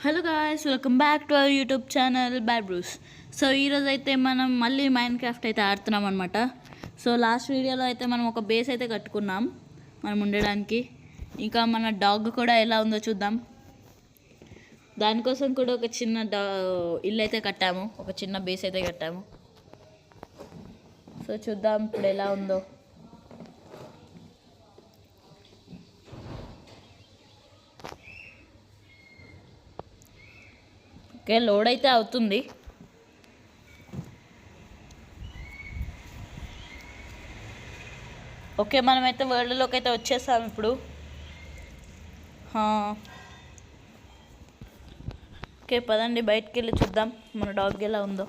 Hello guys, welcome back to our YouTube channel bad Bruce. So ఈరోజు అయితే మనం మళ్ళీ మైండ్ క్రాఫ్ట్ అయితే ఆడుతున్నాం అనమాట. సో లాస్ట్ వీడియోలో అయితే మనం ఒక బేస్ అయితే కట్టుకున్నాం మనం ఉండడానికి. ఇంకా మన డాగ్ కూడా ఎలా ఉందో చూద్దాం. దానికోసం కూడా ఒక చిన్న ఇల్లు అయితే కట్టాము, ఒక చిన్న బేస్ అయితే కట్టాము. సో చూద్దాం ఇప్పుడు ఎలా ఉందో. ఓకే, లోడ్ అయితే అవుతుంది. ఓకే, మనమైతే వరల్డ్లోకి అయితే వచ్చేసాం ఇప్పుడు. ఓకే, పదండి బయటికి వెళ్ళి చూద్దాం మన డాగ్ ఎలా ఉందో.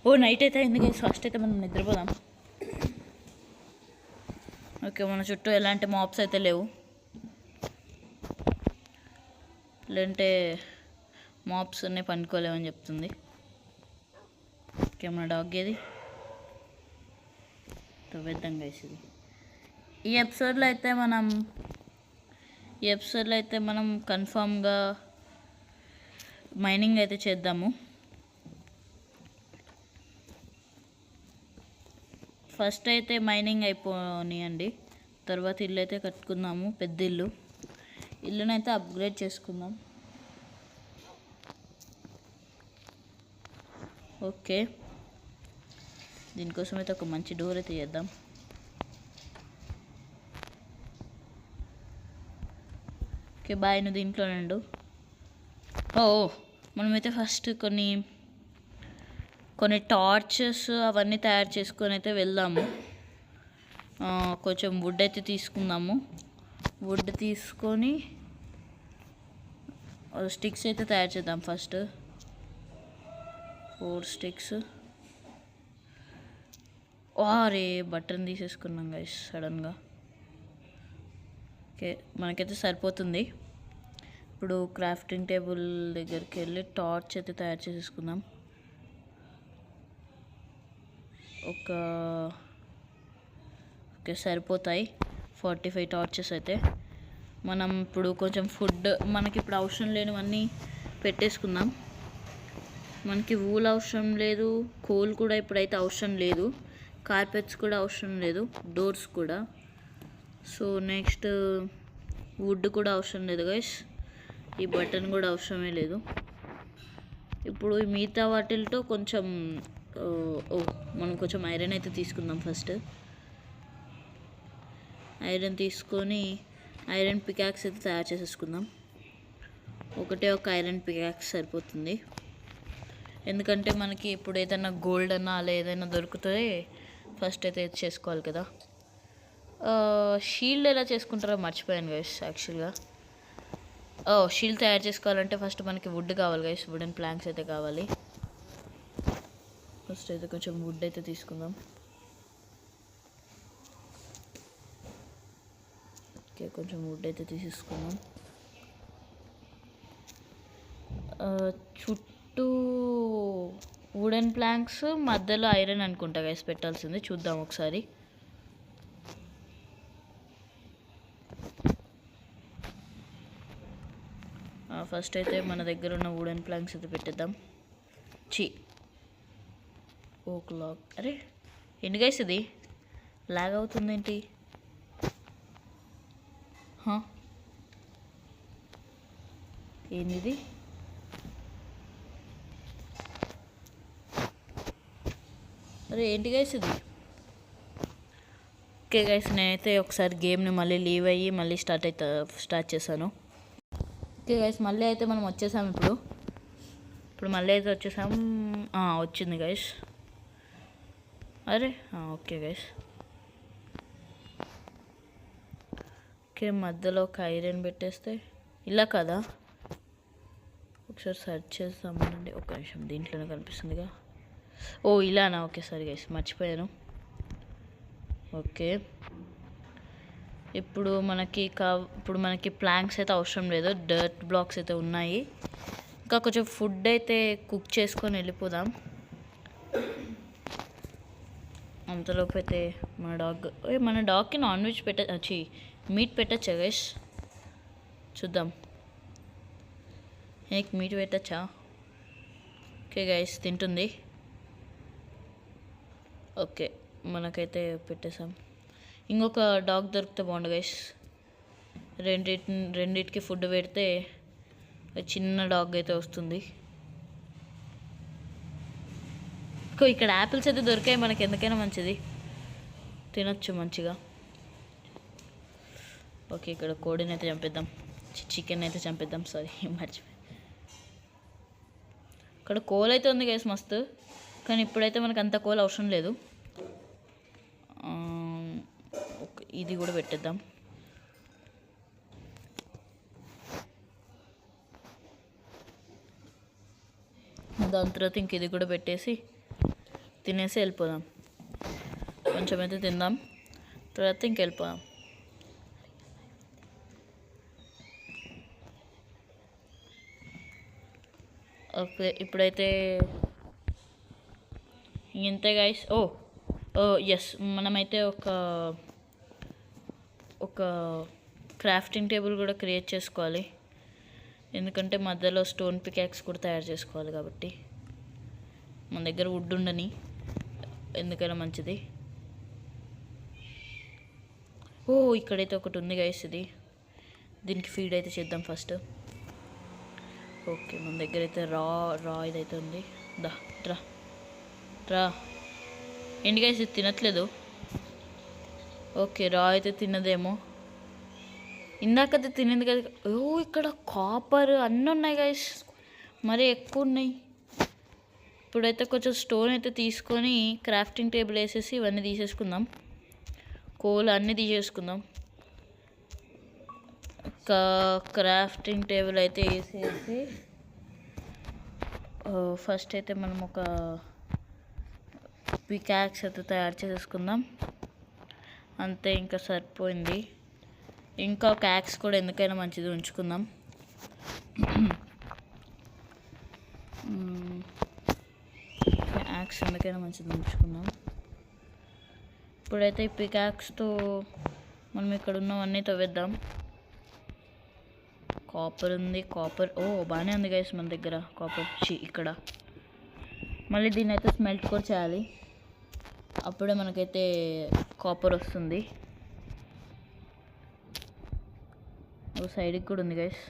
ఓ నైట్ అయితే అయింది కదా, ఫస్ట్ అయితే మనం నిద్రపోదాం. ఓకే, మన చుట్టూ ఎలాంటి మాప్స్ అయితే లేవు, లేదంటే మాప్స్ ఉన్నాయి పనుకోలేమని చెప్తుంది. ఓకే, మన డాగ్ ఏది తవ్వేద్దాం వేసింది. ఈ ఎపిసోడ్లో అయితే మనం కన్ఫామ్గా మైనింగ్ అయితే చేద్దాము. ఫస్ట్ అయితే మైనింగ్ అయిపోనియండి, తర్వాత ఇల్లు అయితే కట్టుకుందాము. పెద్ద ఇల్లునైతే అప్గ్రేడ్ చేసుకుందాం. ఓకే, దీనికోసం అయితే ఒక మంచి డోర్ అయితే చేద్దాం. ఓకే బాయ్, నువ్వు దీంట్లో నుండు. మనమైతే ఫస్ట్ కొన్ని టార్చెస్ అవన్నీ తయారు చేసుకొని అయితే వెళ్దాము. కొంచెం వుడ్ అయితే తీసుకుందాము. వుడ్ తీసుకొని స్టిక్స్ అయితే తయారు చేద్దాం. First 4 sticks. అరే బటన్ తీసేసుకున్నాం గైస్ సడన్గా. ఓకే, మనకైతే సరిపోతుంది. ఇప్పుడు క్రాఫ్టింగ్ టేబుల్ దగ్గరికి వెళ్ళి టార్చ్ అయితే తయారు చేసేసుకుందాం. ఓకే సరిపోతాయి 45 టార్చెస్ అయితే. మనం ఇప్పుడు కొంచెం ఫుడ్ మనకి ఇప్పుడు అవసరం లేనివన్నీ పెట్టేసుకుందాం. మనకి వూల్ అవసరం లేదు, కోల్ కూడా ఇప్పుడైతే అవసరం లేదు, కార్పెట్స్ కూడా అవసరం లేదు, డోర్స్ కూడా. సో నెక్స్ట్ వుడ్ కూడా అవసరం లేదు గైస్, ఈ బటన్ కూడా అవసరమే లేదు. ఇప్పుడు మిగతా వాటితో కొంచెం మనం కొంచెం ఐరన్ అయితే తీసుకుందాం. ఫస్ట్ ఐరన్ తీసుకొని ఐరన్ పికాక్స్ అయితే తయారు చేసేసుకుందాం. ఒక ఐరన్ పికాక్స్ సరిపోతుంది, ఎందుకంటే మనకి ఇప్పుడు ఏదైనా గోల్డ్ అన్నా అలా ఏదైనా దొరికితే ఫస్ట్ అయితే చేసుకోవాలి కదా. షీల్డ్ ఎలా చేసుకుంటారో మర్చిపోయాను గైస్ యాక్చువల్గా. షీల్డ్ తయారు చేసుకోవాలంటే ఫస్ట్ మనకి వుడ్ కావాలి గైస్, వుడెన్ ప్లాంక్స్ అయితే కావాలి. ఫస్ట్ అయితే కొంచెం వుడ్ అయితే తీసుకుందాం. ఓకే, కొంచెం వుడ్ అయితే తీసేసుకుందాం. చుట్టూ వుడెన్ ప్లాంక్స్, మధ్యలో ఐరన్ అనుకుంటా గైస్ పెట్టాల్సింది. చూద్దాం ఒకసారి. ఫస్ట్ అయితే మన దగ్గర ఉన్న వుడెన్ ప్లాంక్స్ అయితే పెట్టేద్దాం. ఓ క్లాక్. అరే ఎన్ని గైస్ ఇది లాగ్ అవుతుంది ఏంటి? ఏంది? అరే ఏంటి గైస్ ఇది? ఓకే గైస్, నేనైతే ఒకసారి గేమ్ని మళ్ళీ లీవ్ అయ్యి మళ్ళీ స్టార్ట్ చేశాను. ఓకే గైస్, మళ్ళీ అయితే మనం వచ్చేసాం. ఇప్పుడు మళ్ళీ అయితే వచ్చేసాం. వచ్చింది గైస్. అరే ఓకే గైస్. ఓకే, మధ్యలో ఒక ఐరన్ పెట్టేస్తే ఇలా కదా. ఒకసారి సెర్చ్ చేస్తామండి, ఒక నిమిషం. దీంట్లోనే కనిపిస్తుందిగా. ఇలానా? ఓకే సరే గైస్, మర్చిపోయాను. ఓకే, ఇప్పుడు మనకి ప్లాంక్స్ అయితే అవసరం లేదు, డర్ట్ బ్లాక్స్ అయితే ఉన్నాయి. ఇంకా కొంచెం ఫుడ్ అయితే కుక్ చేసుకొని వెళ్ళిపోదాం. అంతలోపు అయితే మన డాగ్కి నాన్ వెజ్ మీట్ పెట్టచ్చా గైస్? చూద్దాం. మీట్ పెట్టచ్చా? ఓకే గైస్, తింటుంది. ఓకే, మనకైతే పెట్టేసాం. ఇంకొక డాగ్ దొరికితే బాగుండు గైస్. రెండిటికి ఫుడ్ పెడితే చిన్న డాగ్ అయితే వస్తుంది. ఇక్కడ యాపిల్స్ అయితే దొరికాయి మనకి, ఎందుకైనా మంచిది, తినొచ్చు మంచిగా. ఓకే, ఇక్కడ కోడిని అయితే చంపేద్దాం, చికెన్ అయితే చంపేద్దాం. సారీ, మర్చిపోయి. ఇక్కడ కోల్ అయితే ఉంది గైస్ మస్తు, కానీ ఇప్పుడైతే మనకు అంత కోల్ అవసరం లేదు. ఇది కూడా పెట్టేద్దాం. దాని తర్వాత ఇంక ఇది కూడా పెట్టేసి తినేసి వెళ్ళిపోదాం. కొంచెం అయితే తిందాం, తర్వాత ఇంక వెళ్ళిపోదాం. ఓకే, ఇప్పుడైతే ఇంతే గైస్. ఎస్, మనమైతే ఒక క్రాఫ్టింగ్ టేబుల్ కూడా క్రియేట్ చేసుకోవాలి, ఎందుకంటే మధ్యలో స్టోన్ పికాక్స్ కూడా తయారు చేసుకోవాలి కాబట్టి. మన దగ్గర వుడ్ ఉండని, ఎందుకైనా మంచిది. ఇక్కడైతే ఒకటి ఉంది గైస్, దీనికి ఫీడ్ అయితే చేద్దాం ఫస్ట్. ఓకే, మన దగ్గర అయితే రా ఇదైతే ఉంది. రా ఏంటి గైస్, ఇది తినట్లేదు. ఓకే, రా అయితే తిన్నదేమో, ఇందాకైతే తినింది కదా. ఇక్కడ కాపర్ అన్నీ ఉన్నాయి గైస్, మరీ ఎక్కువ ఉన్నాయి. ఇప్పుడైతే కొంచెం స్టోన్ అయితే తీసుకొని క్రాఫ్టింగ్ టేబుల్ వేసేసి ఇవన్నీ తీసేసుకుందాం, కోల్ అన్నీ తీసేసుకుందాం. క్రాఫ్టింగ్ టేబుల్ అయితే వేసేసి ఫస్ట్ అయితే మనం ఒక పికాక్స్ అయితే తయారు చేసేసుకుందాం. అంతే, ఇంకా సరిపోయింది. ఇంకా ఒక యాక్స్ కూడా ఎందుకైనా మంచిది ఉంచుకుందాం. యాక్స్ ఎందుకైనా మంచిది ఉంచుకుందాం. ఇప్పుడైతే ఈ పికాక్స్తో మనం ఇక్కడ ఉన్నవన్నీ తవ్వేద్దాం. కాపర్ ఉంది, బాగానే ఉంది గైస్ మన దగ్గర కాపర్. ఇక్కడ మళ్ళీ దీన్ని అయితే స్మెల్ట్ కూడా చేయాలి, అప్పుడే మనకైతే కాపర్ వస్తుంది. సైడ్కి కూడా ఉంది గైస్,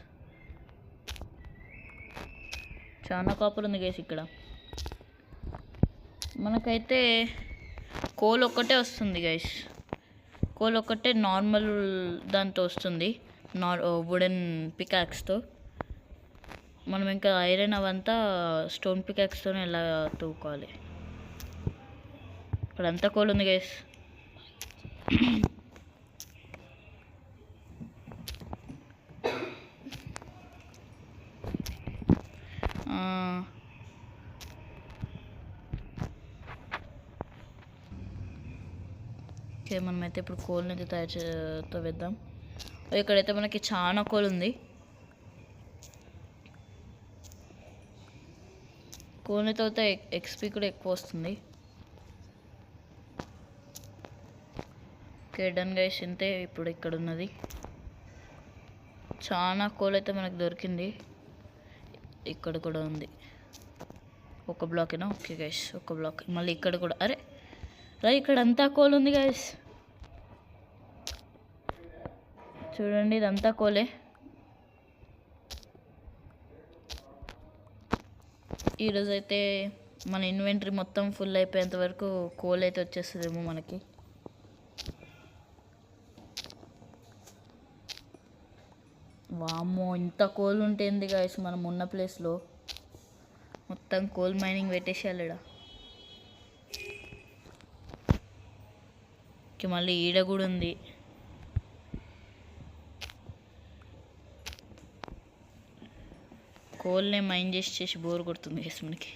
చాలా కాపర్ ఉంది గైస్ ఇక్కడ. మనకైతే కోల్ ఒక్కటే వస్తుంది గైస్, కోల్ ఒక్కటే నార్మల్ దాంతో వస్తుంది, వుడెన్ పికాక్స్తో. మనం ఇంకా ఐరన్ అవంతా స్టోన్ పికాక్స్తోనే ఎలా తవ్వుకోవాలి. ఇక్కడంతా కోల్ ఉంది గైస్. ఓకే, మనమైతే ఇప్పుడు కోల్ని అయితే తవ్వేద్దాం. ఇక్కడైతే మనకి చాలా కోల్ ఉంది. కోల్ని తవ్వితే ఎక్స్పీ కూడా ఎక్కువ వస్తుంది. ఓకే, డన్ గైస్, ఇంతే. ఇప్పుడు ఇక్కడ ఉన్నది చాలా కోల్ అయితే మనకు దొరికింది. ఇక్కడ కూడా ఉంది, ఒక బ్లాకేనా? ఓకే గైస్, ఒక బ్లాక్. మళ్ళీ ఇక్కడ కూడా, ఇక్కడ అంతా కోల్ ఉంది గైస్, చూడండి, ఇదంతా కోలే. ఈరోజైతే మన ఇన్వెంటరీ మొత్తం ఫుల్ అయిపోయేంత వరకు కోల్ అయితే వచ్చేస్తుందేమో మనకి. వామ్మో, ఇంత కోల్ ఉంటుంది గైస్ మనం ఉన్న ప్లేస్లో. మొత్తం కోల్ మైనింగ్ పెట్టేసేయాలి ఈడ. మళ్ళీ ఈడ కూడా ఉంది. కోల్నే మైన్ చేసి బోర్ కొడుతుంది గైస్ మనకి.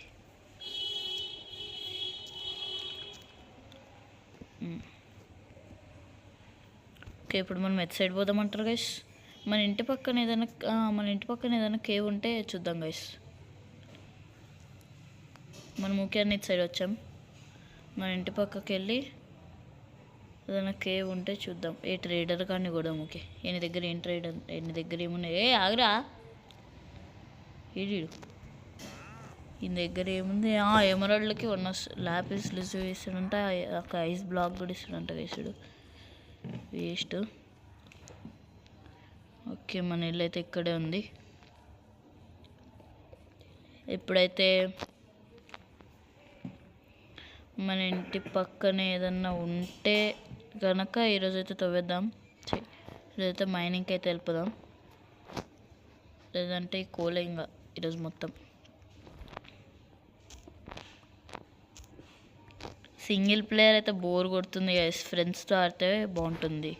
ఓకే, ఇప్పుడు మనం ఎట్ సైడ్ పోదామంటారు గైస్? మన ఇంటి పక్కన ఏదైనా కేవ్ ఉంటే చూద్దాం గైస్. మనం ముఖ్యాన్ని ఇటు సైడ్ వచ్చాం, మన ఇంటి పక్కకి వెళ్ళి ఏదైనా కేవ్ ఉంటే చూద్దాం. ఏ ట్రేడర్ కానీ కూడా ఓకే. ఈయన దగ్గర ఏం ట్రేడర్, ఈయన దగ్గర ఏమున్నాయి? ఏ ఆగరా ఈడు, ఈయన దగ్గర ఏముంది? ఎమరాల్డ్కి ఉన్న ల్యాపిస్ లిజు వేసాడంట, ఒక ఐస్ బ్లాక్ కూడా ఇస్తాడంట వేసాడు. వేస్ట్. ఓకే, మన ఇల్లు అయితే ఇక్కడే ఉంది. ఇప్పుడైతే మన ఇంటి పక్కనే ఏదన్నా ఉంటే కనుక ఈరోజైతే తవ్వేద్దాం. ఈరోజైతే మైనింగ్కి అయితే వెళ్ళిపోదాం. లేదంటే కోలే ఇంకా ఈరోజు మొత్తం. సింగిల్ ప్లేయర్ అయితే బోర్ కొడుతుంది గైస్, ఫ్రెండ్స్తో ఆడితే బాగుంటుంది.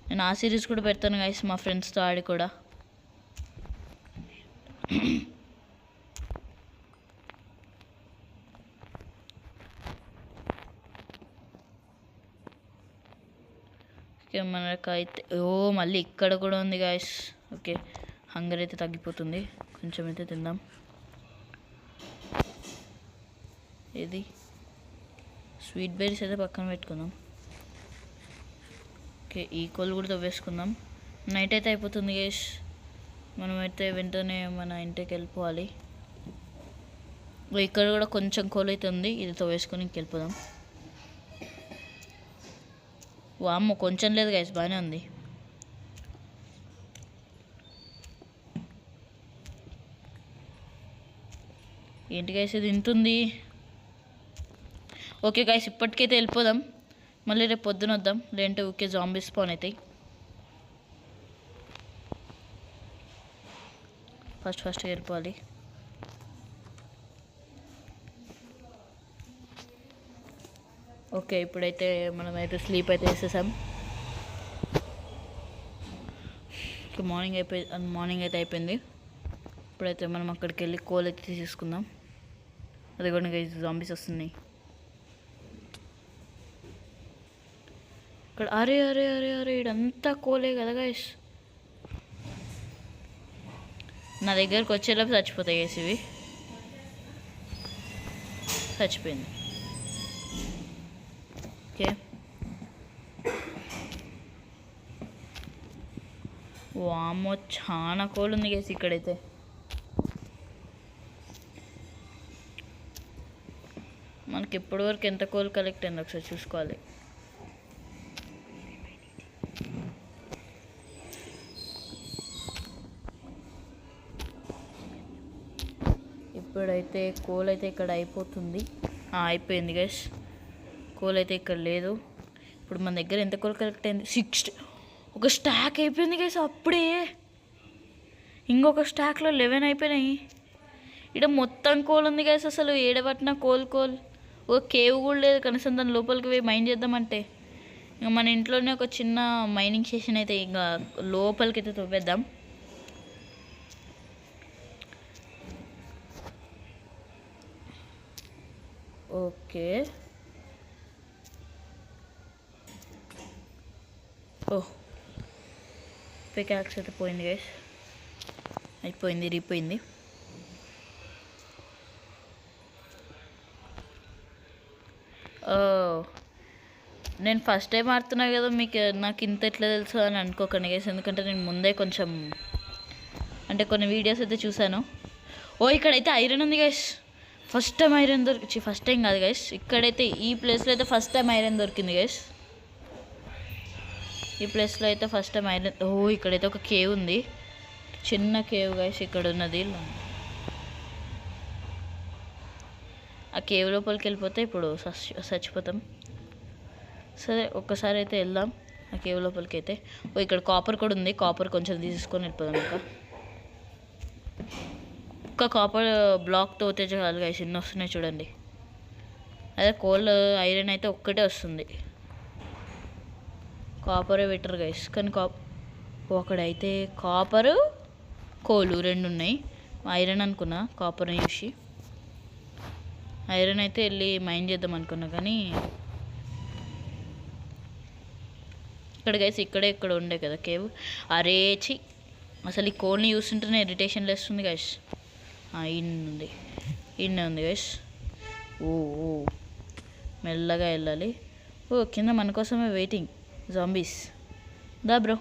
నేను ఆ సిరీస్ కూడా పెడతాను గైస్, మా ఫ్రెండ్స్తో ఆడి కూడా. ఓకే, మనకైతే మళ్ళీ ఇక్కడ కూడా ఉంది గాయస్. ఓకే, హంగర్ అయితే తగ్గిపోతుంది, కొంచెం అయితే తిందాం. ఇది స్వీట్ బెర్రీస్ అయితే పక్కన పెట్టుకుందాం. ఓకే, ఈ కోళ్ళు కూడా తవ్వేసుకుందాం. నైట్ అయితే అయిపోతుంది గైస్, మనమైతే వెంటనే మన ఇంటికి వెళ్ళిపోవాలి. ఇక్కడ కూడా కొంచెం కోళ్ళు అయితే ఉంది, ఇది తవ్వేసుకొని ఇంకెళ్ళిపోదాం. వామ్మో, కొంచెం లేదు గైస్, బాగానే ఉంది. ఏంటి గైస్ ఇది ఇంతుంది? ఓకే గైస్, ఇప్పటికైతే వెళ్ళిపోదాం, మళ్ళీ రేపు పొద్దున వద్దాం, లేదంటే ఓకే జాంబీస్ స్పాన్ అవుతాయి. ఫస్ట్గా వెళ్ళిపోవాలి. ఓకే, ఇప్పుడైతే మనమైతే స్లీప్ అయితే వేసేసాం. మార్నింగ్ అయితే అయిపోయింది. ఇప్పుడైతే మనం అక్కడికి వెళ్ళి కోల్ అయితే తీసేసుకుందాం. అది కూడా జాంబీస్ వస్తున్నాయి ఇక్కడ. అరే అరే అరే అరే, ఇదంతా కోలే కదా గైస్. నా దగ్గరకు వచ్చేలోపు చచ్చిపోతాయి గైస్ ఇవి. చచ్చిపోయింది. ఓకే, వామ్మో చాలా కోళ్ళు ఉంది గైస్ ఇక్కడైతే. మనకి ఇప్పటి వరకు ఎంత కోల్ కలెక్ట్ అయింది ఒకసారి చూసుకోవాలి. ఇప్పుడైతే కోల్ అయితే ఇక్కడ అయిపోతుంది. అయిపోయింది గైస్, కోల్ అయితే ఇక్కడ లేదు. ఇప్పుడు మన దగ్గర ఎంత కోల్ కలెక్ట్ అయింది? 60. ఒక స్టాక్ అయిపోయింది గైస్ అప్పుడే. ఇంకొక స్టాక్లో 11 అయిపోయినాయి. ఇక్కడ మొత్తం కోల్ ఉంది గైస్, అసలు ఏడబట్టిన కోల్. ఓ కేవ్ కూడా లేదు కనీసం, దాని లోపలికి పోయి మైన్ చేద్దామంటే. ఇంకా మన ఇంట్లోనే ఒక చిన్న మైనింగ్ స్టేషన్ అయితే ఇంకా లోపలికి అయితే తవ్వేద్దాం. ఓకే, పికాక్స్ అయితే పోయింది గైస్, అయిపోయింది, రిపోయింది. నేను ఫస్ట్ టైం ఆడుతున్నా కదా, నాకు ఇంత ఎట్లా తెలుసు అని అనుకోకండి గైస్, ఎందుకంటే నేను ముందే కొంచెం అంటే కొన్ని వీడియోస్ అయితే చూశాను. ఇక్కడైతే ఐరన్ ఉంది guys. First time iron first time కాదు గైస్, ఇక్కడైతే ఈ ప్లేస్లో అయితే ఫస్ట్ టైం ఐరన్ దొరికింది గైస్. ఈ ప్లేస్లో అయితే ఫస్ట్ టైం ఐరన్. ఇక్కడైతే ఒక కేవ్ ఉంది, చిన్న కేవ్ గైస్ ఇక్కడ ఉన్నది. ఆ కేవ్ లోపలికి వెళ్ళిపోతే ఇప్పుడు చచ్చిపోతాం. సరే, ఒక్కసారి అయితే వెళ్దాం ఆ కేవ్ లోపలికి అయితే. ఇక్కడ కాపర్ కూడా ఉంది, కాపర్ కొంచెం తీసుకొని వెళ్ళిపోదాం. ఒక్క కాపర్ బ్లాక్తో అయితే చాలు గైస్, ఎన్ని వస్తున్నాయి చూడండి. అదే కోల్ ఐరన్ అయితే ఒక్కటే వస్తుంది, కాపరే బెటర్ గైస్. కానీ అక్కడైతే కాపరు కోలు 2 ఉన్నాయి. ఐరన్ అనుకున్నా, కాపర్ని చూసి ఐరన్ అయితే వెళ్ళి మైండ్ చేద్దాం అనుకున్నా. కానీ ఇక్కడ గైస్ ఇక్కడ ఉండే కదా కేవ్. అరేచి అసలు ఈ కోల్ని చూస్తుంటేనే ఇరిటేషన్ లేస్తుంది గైస్. ఇన్నే ఉంది గైస్. ఓ ఓ మెల్లగా వెళ్ళాలి. ఓ కింద మన కోసమే వెయిటింగ్ జాంబీస్. దా బ్రో.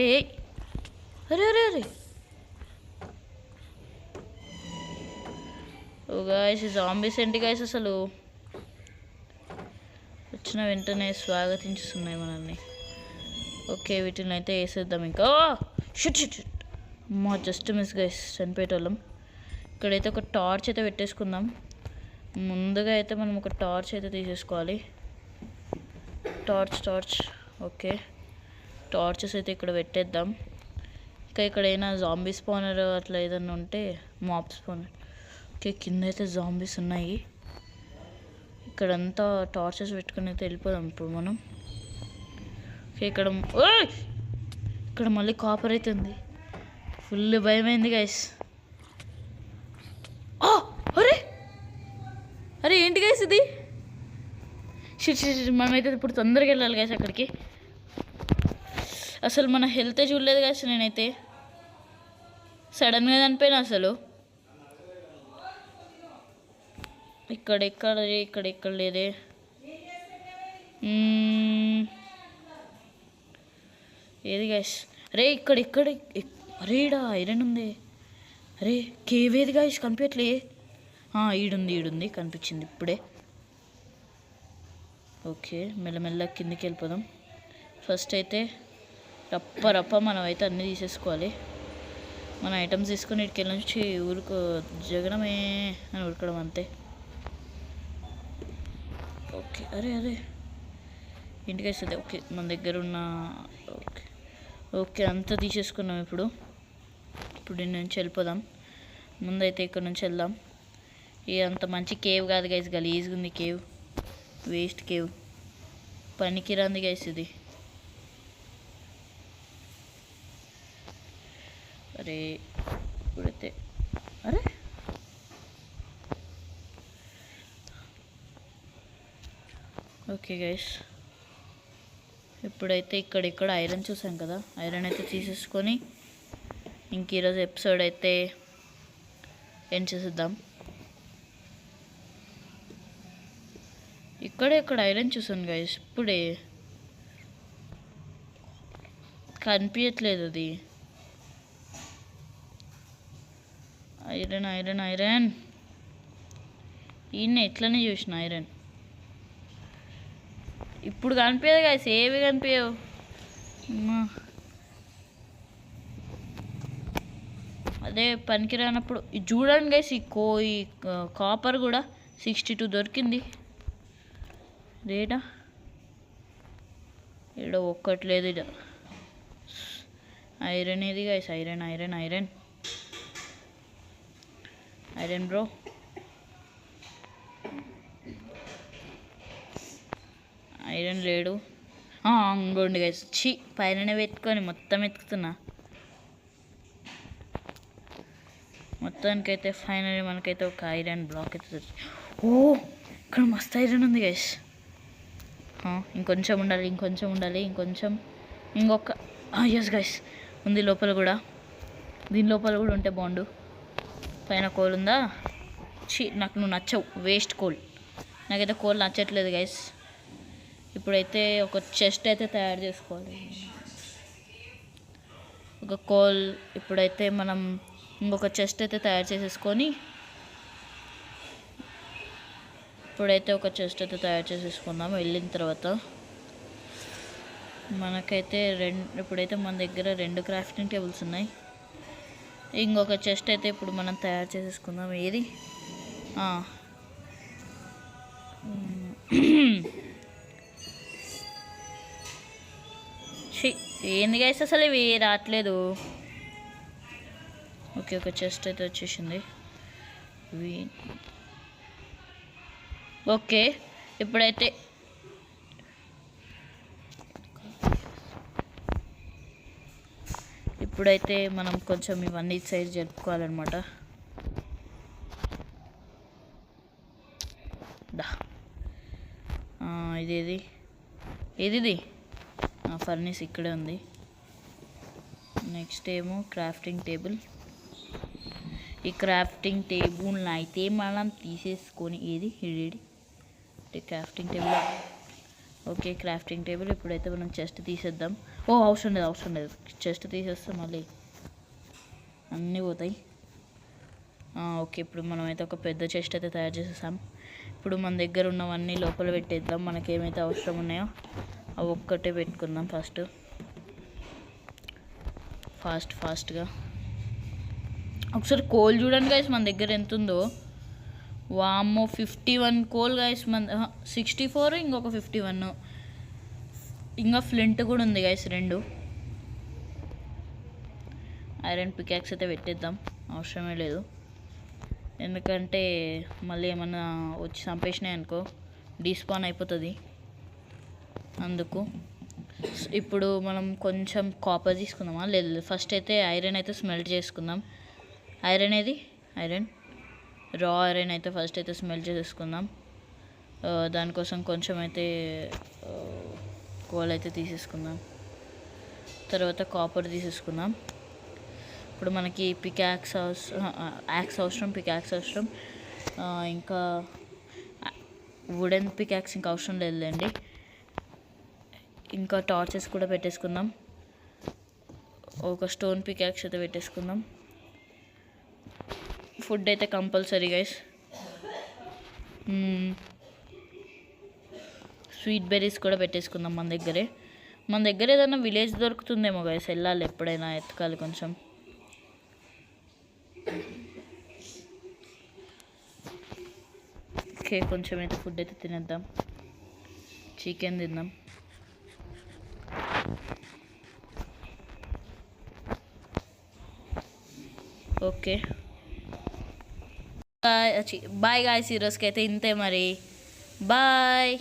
ఏ అరే అరే అరే ఓ గాయస్ జాంబీస్ ఏంటి గాయస్ అసలు వచ్చిన వెంటనే స్వాగతించుతున్నాయి మనల్ని. ఓకే వీటిని అయితే వేసేద్దాం ఇంకా. షుట్ షుట్ షుట్ అమ్మా జస్ట్ మిస్ గైస్ చనిపోయేటోళ్ళం. ఇక్కడైతే ఒక టార్చ్ అయితే పెట్టేసుకుందాం. ముందుగా అయితే మనం ఒక టార్చ్ అయితే తీసేసుకోవాలి. టార్చ్ ఓకే టార్చెస్ అయితే ఇక్కడ పెట్టేద్దాం. ఇంకా ఇక్కడైనా జాంబీ స్పానర్ అట్లా ఏదన్నా ఉంటే మాప్ స్పానర్. ఓకే కింద అయితే జాంబీస్ ఉన్నాయి. ఇక్కడంతా టార్చెస్ పెట్టుకుని అయితే వెళ్ళిపోదాం ఇప్పుడు మనం. ఓకే ఇక్కడ మళ్ళీ కాపర్ అయితే ఉంది. ఫుల్ భయమైంది గైస్. అరే అరే ఏంటి గైస్ ఇది? మనమైతే ఇప్పుడు తొందరగా వెళ్ళాలి గైస్ అక్కడికి. అసలు మన హెల్తే చూడలేదు గైస్. నేనైతే సడన్గా చనిపోయినా అసలు. ఇక్కడ లేదే. ఏది గైస్? అరే ఇక్కడ అరే ఈడ ఐరన్ ఉంది. అరే కేవ్ ఏది గైస్ కనిపించట్లే. ఈడుంది కనిపించింది ఇప్పుడే. ఓకే మెల్లమెల్ల కిందికి వెళ్ళిపోదాం. ఫస్ట్ అయితే రప్ప మనం అయితే అన్నీ తీసేసుకోవాలి. మన ఐటమ్స్ తీసుకొని ఇటుకెళ్ళి నుంచి ఊరుకు జగనమే అని ఉరకడం అంతే. ఓకే అరే ఇంటికి వస్తుంది. ఓకే మన దగ్గర ఉన్న ఓకే అంతా తీసేసుకున్నాం. ఇప్పుడు దీని నుంచి వెళ్ళిపోదాం. ముందైతే ఇక్కడ నుంచి వెళ్దాం. ఇది అంత మంచి కేవ్ కాదు గైస్, గలీజ్గా ఉంది కేవ్, వేస్ట్ కేవ్, పనికిరాంది గైస్ ఇది. అరే ఇప్పుడైతే అరే ఓకే గైస్ ఇప్పుడైతే ఇక్కడ ఐరన్ చూసాం కదా, ఐరన్ అయితే తీసేసుకొని ఇంక ఈరోజు ఎపిసోడ్ అయితే ఎండ్ చేసేద్దాం. ఇక్కడ ఐరన్ చూసాను గైస్, ఇప్పుడే కనిపించట్లేదు అది. ఐరన్ ఈయన ఎట్లనే చూసిన ఐరన్. ఇప్పుడు కనిపించదు గైస్, ఏవి కనిపించవు. అదే పనికిరానప్పుడు ఇది చూడండి గైస్. ఈ కాపర్ కూడా 62 దొరికింది. రేటా ఇక్కడ ఒక్కట్లేదు. ఇడ ఐరన్ ఏది గైస్? Iron bro. ఐరన్ లేడు. ఇంకోండి గైస్, పైన పెట్టుకొని మొత్తం ఎత్తుకుతున్నా. మొత్తానికైతే ఫైనల్లీ మనకైతే ఒక ఐరన్ బ్లాక్ అయితే ఇక్కడ మస్తు ఐరన్ ఉంది గైస్. ఇంకొంచెం ఉండాలి, ఇంకొక ఎస్ గైస్ ఉంది లోపల కూడా. దీని లోపల కూడా ఉంటే బాగుండు. పైన కోల్ ఉందా? నాకు నువ్వు నచ్చవు, వేస్ట్ కోల్. నాకైతే కోల్ నచ్చట్లేదు గైస్. ఇప్పుడైతే ఒక చెస్ట్ అయితే తయారు చేసుకోవాలి. ఒక కోల్ ఇప్పుడైతే మనం ఇంకొక చెస్ట్ అయితే తయారు చేసేసుకొని వెళ్ళిన తర్వాత మనకైతే ఇప్పుడైతే మన దగ్గర 2 క్రాఫ్టింగ్ టేబుల్స్ ఉన్నాయి. ఇంకొక చెస్ట్ అయితే ఇప్పుడు మనం తయారు చేసేసుకుందాం. ఏది ఏంది గైస్ అసలు ఇవి రావట్లేదు. ఓకే ఒక చెస్ట్ అయితే వచ్చేసింది. ఓకే ఇప్పుడైతే మనం కొంచెం ఇవన్నీ సైజ్ జరుపుకోవాలన్నమాట. ఇది ఫర్నిస్ ఇక్కడే ఉంది. నెక్స్ట్ ఏమో క్రాఫ్టింగ్ టేబుల్. ఈ క్రాఫ్టింగ్ టేబుల్ని అయితే మనం తీసేసుకొని ఏది crafting table. Okay, crafting table. ఇప్పుడైతే మనం చెస్ట్ తీసేద్దాం. అవసరం లేదు. చెస్ట్ తీసేస్తే మళ్ళీ అన్నీ పోతాయి. ఓకే, ఇప్పుడు మనమైతే ఒక పెద్ద చెస్ట్ అయితే తయారు చేసేసాం. ఇప్పుడు మన దగ్గర ఉన్నవన్నీ లోపల పెట్టేద్దాం. మనకి ఏమైతే అవసరం ఉన్నాయో అవి ఒక్కటే పెట్టుకుందాం ఫాస్ట్గా. ఒకసారి కోల్ చూడండి గైస్, మన దగ్గర ఎంత ఉందో. వామ్మో, 51 కోల్ గైస్. 64, ఇంకొక 51. ఇంకా ఫ్లింట్ కూడా ఉంది గైస్, 2. ఐరన్ పికాక్స్ అయితే పెట్టేద్దాం, అవసరమే లేదు. ఎందుకంటే మళ్ళీ ఏమన్నా వచ్చి చంపేసినాయి అనుకో డీస్పాన్ అయిపోతుంది. అందుకు ఇప్పుడు మనం కొంచెం కాపర్ తీసుకుందామా? లేదు, ఫస్ట్ అయితే ఐరన్ అయితే స్మెల్ట్ చేసుకుందాం. ఐరన్ రా ఐరన్ అయితే ఫస్ట్ అయితే స్మెల్ట్ చేసుకుందాం. దానికోసం కొంచెం అయితే కోల్ అయితే తీసేసుకుందాం. తర్వాత కాపర్ తీసేసుకుందాం. ఇప్పుడు మనకి యాక్స్ అవసరం, పికాక్స్ అవసరం. ఇంకా వుడెన్ పికాక్స్ ఇంకా అవసరం లేదులేండి. ఇంకా టార్చెస్ కూడా పెట్టేసుకుందాం. ఒక స్టోన్ పికాక్స్ అయితే పెట్టేసుకుందాం. ఫుడ్ అయితే కంపల్సరీ గైస్. స్వీట్ బెర్రీస్ కూడా పెట్టేసుకుందాం మన దగ్గర ఏదైనా విలేజ్ దొరుకుతుందేమో గైస్, వెళ్ళాలి ఎప్పుడైనా, ఎతకాలి కొంచెం. ఓకే, కొంచెం అయితే ఫుడ్ అయితే తినేద్దాం. చికెన్ తిందాం. Okay, bye guys. ఈరోజుకి అయితే ఇంతే మరి. బాయ్.